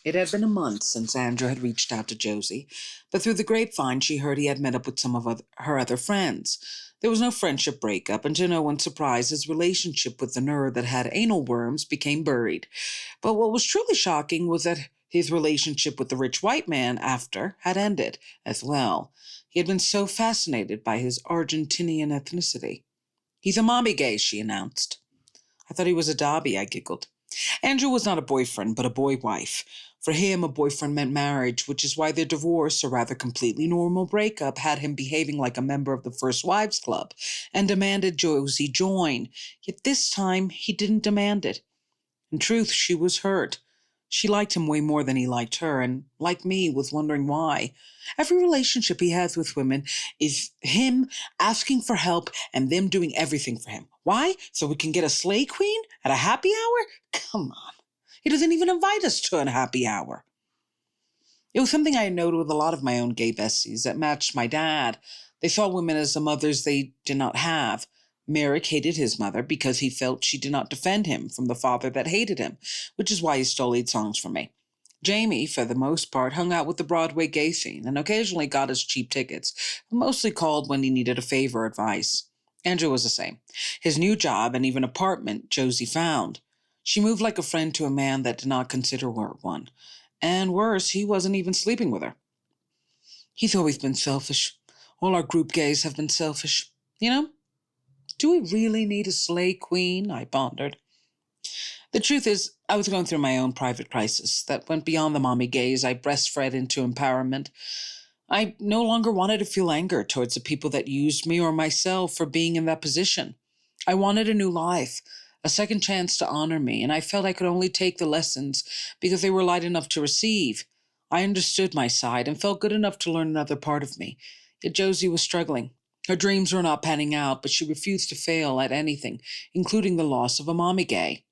It had been a month since Andrew had reached out to Josie, but through the grapevine she heard he had met up with some of her other friends. There was no friendship breakup, and to no one's surprise, his relationship with the nerd that had anal worms became buried. But what was truly shocking was that his relationship with the rich white man after had ended as well. He had been so fascinated by his Argentinian ethnicity. "He's a mommy gay," she announced. "I thought he was a Dobby," I giggled. Andrew was not a boyfriend, but a boy wife. For him, a boyfriend meant marriage, which is why their divorce, or rather completely normal breakup, had him behaving like a member of the First Wives Club and demanded Josie join. Yet this time, he didn't demand it. In truth, she was hurt. She liked him way more than he liked her, and, like me, was wondering why. Every relationship he has with women is him asking for help and them doing everything for him. Why? So we can get a slay queen at a happy hour? Come on. He doesn't even invite us to a happy hour. It was something I had noted with a lot of my own gay besties that matched my dad. They saw women as the mothers they did not have. Merrick hated his mother because he felt she did not defend him from the father that hated him, which is why he stole lead songs from me. Jamie, for the most part, hung out with the Broadway gay scene and occasionally got us cheap tickets, but mostly called when he needed a favor or advice. Andrew was the same. His new job and even apartment Josie found. She moved like a friend to a man that did not consider her one. And worse, he wasn't even sleeping with her. "He's always been selfish. All our group gays have been selfish. You know? Do we really need a slay queen?" I pondered. The truth is, I was going through my own private crisis that went beyond the mommy gaze I breastfed into empowerment. I no longer wanted to feel anger towards the people that used me or myself for being in that position. I wanted a new life, a second chance to honor me, and I felt I could only take the lessons because they were light enough to receive. I understood my side and felt good enough to learn another part of me. Yet Josie was struggling. Her dreams were not panning out, but she refused to fail at anything, including the loss of a mommy gay.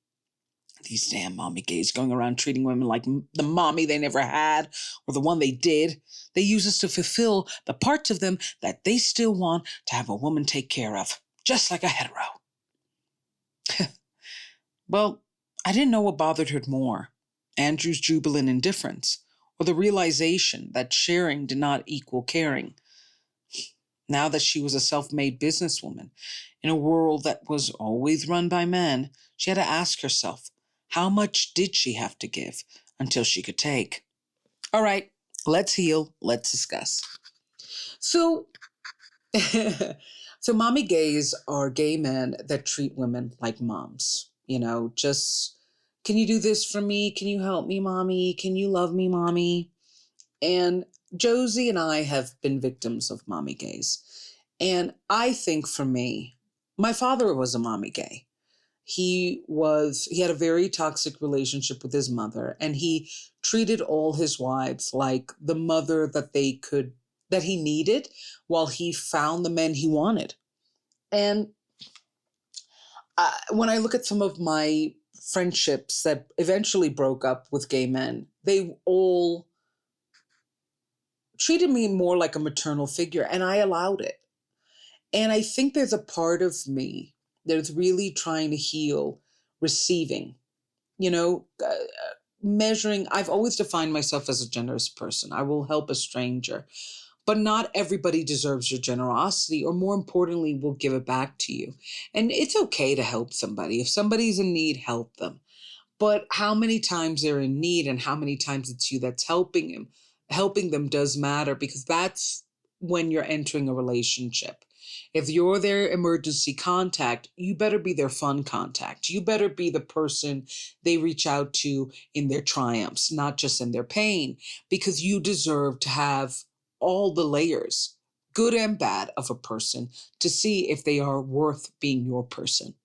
These damn mommy gays going around treating women like the mommy they never had or the one they did. They use us to fulfill the parts of them that they still want to have a woman take care of, just like a hetero. Well, I didn't know what bothered her more, Andrew's jubilant indifference, or the realization that sharing did not equal caring. Now that she was a self-made businesswoman in a world that was always run by men, she had to ask herself, how much did she have to give until she could take? All right, let's heal, let's discuss. So, so mommy gays are gay men that treat women like moms. Just, can you do this for me? Can you help me, mommy? Can you love me, mommy? And Josie and I have been victims of mommy gays. And I think for me, my father was a mommy gay. He had a very toxic relationship with his mother, and he treated all his wives like the mother that he needed while he found the men he wanted. And when I look at some of my friendships that eventually broke up with gay men, they all treated me more like a maternal figure, and I allowed it. And I think there's a part of me that's really trying to heal receiving, you know, uh, measuring. I've always defined myself as a generous person. I will help a stranger, but not everybody deserves your generosity, or more importantly, will give it back to you. And it's okay to help somebody. If somebody's in need, help them. But how many times they're in need and how many times it's you that's helping them does matter, because that's when you're entering a relationship. If you're their emergency contact, you better be their fun contact. You better be the person they reach out to in their triumphs, not just in their pain, because you deserve to have all the layers, good and bad, of a person to see if they are worth being your person.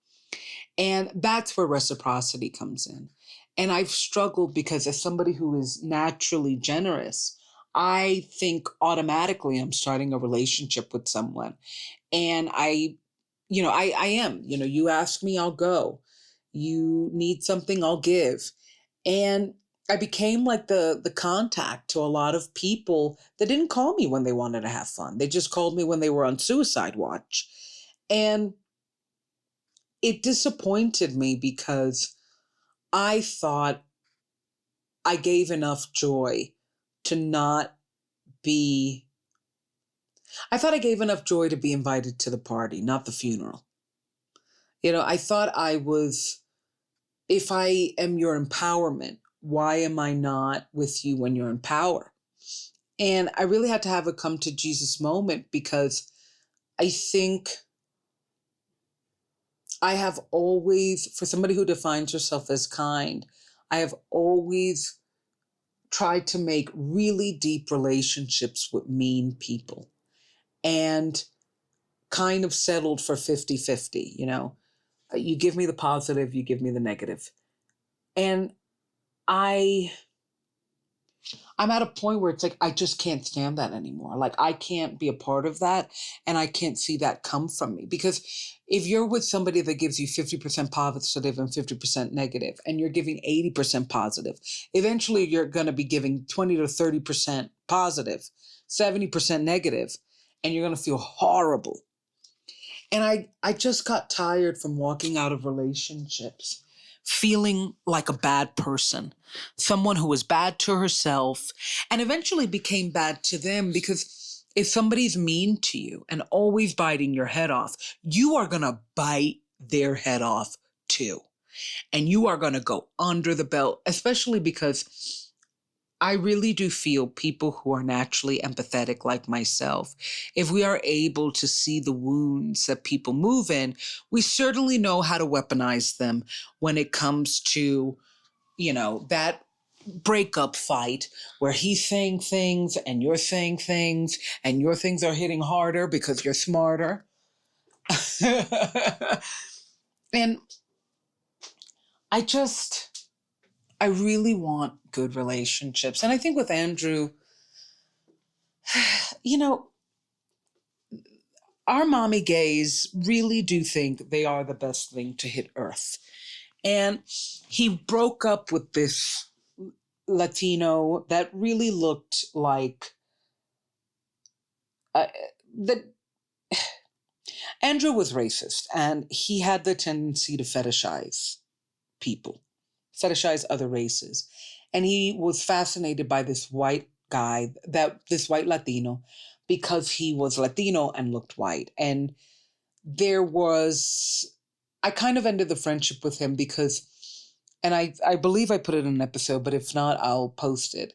And that's where reciprocity comes in. And I've struggled because, as somebody who is naturally generous, I think automatically I'm starting a relationship with someone. And I am, you ask me, I'll go. You need something, I'll give. And I became like the contact to a lot of people that didn't call me when they wanted to have fun. They just called me when they were on suicide watch. And it disappointed me because I thought I gave enough joy to not be, I thought I gave enough joy to be invited to the party, not the funeral. I thought I was, if I am your empowerment, why am I not with you when you're in power? And I really had to have a come to Jesus moment, because I think I have always, for somebody who defines herself as kind, I have always tried to make really deep relationships with mean people, and kind of settled for 50-50. You give me the positive, you give me the negative. And I I'm at a point where it's like, I just can't stand that anymore. Like, I can't be a part of that, and I can't see that come from me. Because if you're with somebody that gives you 50% positive and 50% negative, and you're giving 80% positive, eventually you're going to be giving 20 to 30% positive, 70% negative, and you're going to feel horrible. And I just got tired from walking out of relationships feeling like a bad person, someone who was bad to herself and eventually became bad to them. Because if somebody's mean to you and always biting your head off, you are going to bite their head off too. And you are going to go under the belt, especially because I really do feel people who are naturally empathetic like myself, if we are able to see the wounds that people move in, we certainly know how to weaponize them when it comes to, that breakup fight where he's saying things and you're saying things and your things are hitting harder because you're smarter. And I really want good relationships. And I think with Andrew, you know, our mommy gays really do think they are the best thing to hit Earth. And he broke up with this Latino that really looked like that. Andrew was racist, and he had the tendency to fetishize people, fetishize other races. And he was fascinated by this white guy, this white Latino, because he was Latino and looked white. And I kind of ended the friendship with him because, and I believe I put it in an episode, but if not, I'll post it.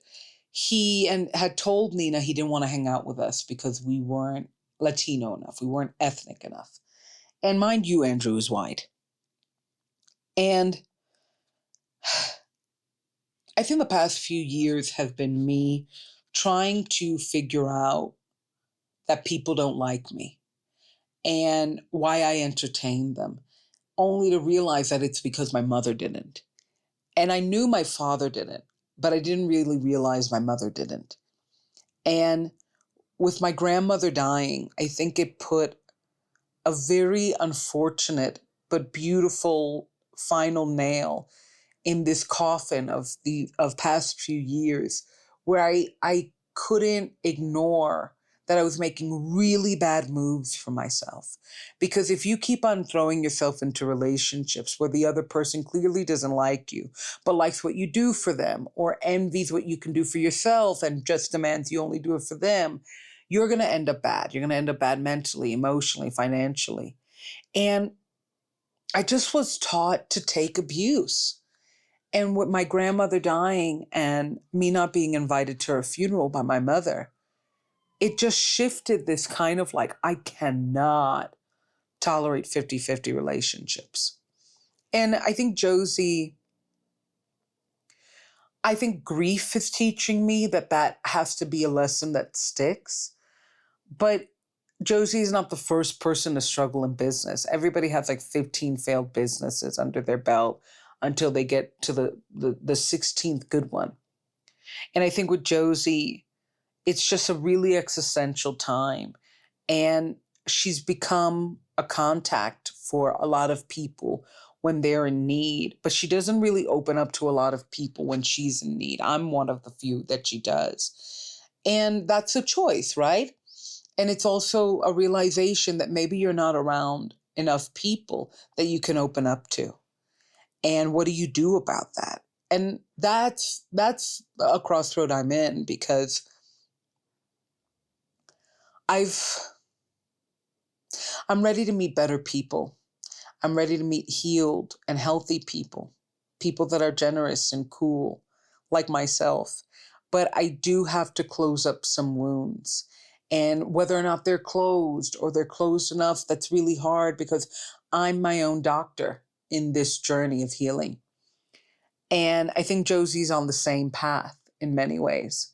He had told Nina he didn't want to hang out with us because we weren't Latino enough. We weren't ethnic enough. And mind you, Andrew is white. And I think the past few years have been me trying to figure out that people don't like me and why I entertain them, only to realize that it's because my mother didn't. And I knew my father didn't, but I didn't really realize my mother didn't. And with my grandmother dying, I think it put a very unfortunate but beautiful final nail in this coffin of past few years, where I couldn't ignore that I was making really bad moves for myself. Because if you keep on throwing yourself into relationships where the other person clearly doesn't like you, but likes what you do for them, or envies what you can do for yourself and just demands you only do it for them, you're going to end up bad. You're going to end up bad mentally, emotionally, financially. And I just was taught to take abuse. And with my grandmother dying and me not being invited to her funeral by my mother, it just shifted this kind of like, I cannot tolerate 50-50 relationships. And I think I think grief is teaching me that has to be a lesson that sticks. But Josie is not the first person to struggle in business. Everybody has like 15 failed businesses under their belt until they get to the 16th good one. And I think with Josie, it's just a really existential time. And she's become a contact for a lot of people when they're in need, but she doesn't really open up to a lot of people when she's in need. I'm one of the few that she does. And that's a choice, right? And it's also a realization that maybe you're not around enough people that you can open up to. And what do you do about that? And that's a crossroad I'm in, because I've I'm ready to meet better people. I'm ready to meet healed and healthy people, people that are generous and cool, like myself. But I do have to close up some wounds. And whether or not they're closed, or they're closed enough, that's really hard, because I'm my own doctor in this journey of healing. And I think Josie's on the same path in many ways.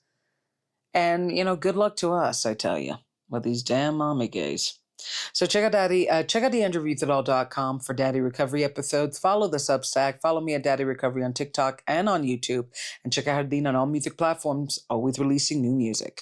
And, good luck to us, I tell you, with these damn mommy gays. So check out theandrewreethedall.com for Daddy Recovery episodes. Follow the Substack. Follow me at Daddy Recovery on TikTok and on YouTube. And check out Hadeen on all music platforms, always releasing new music.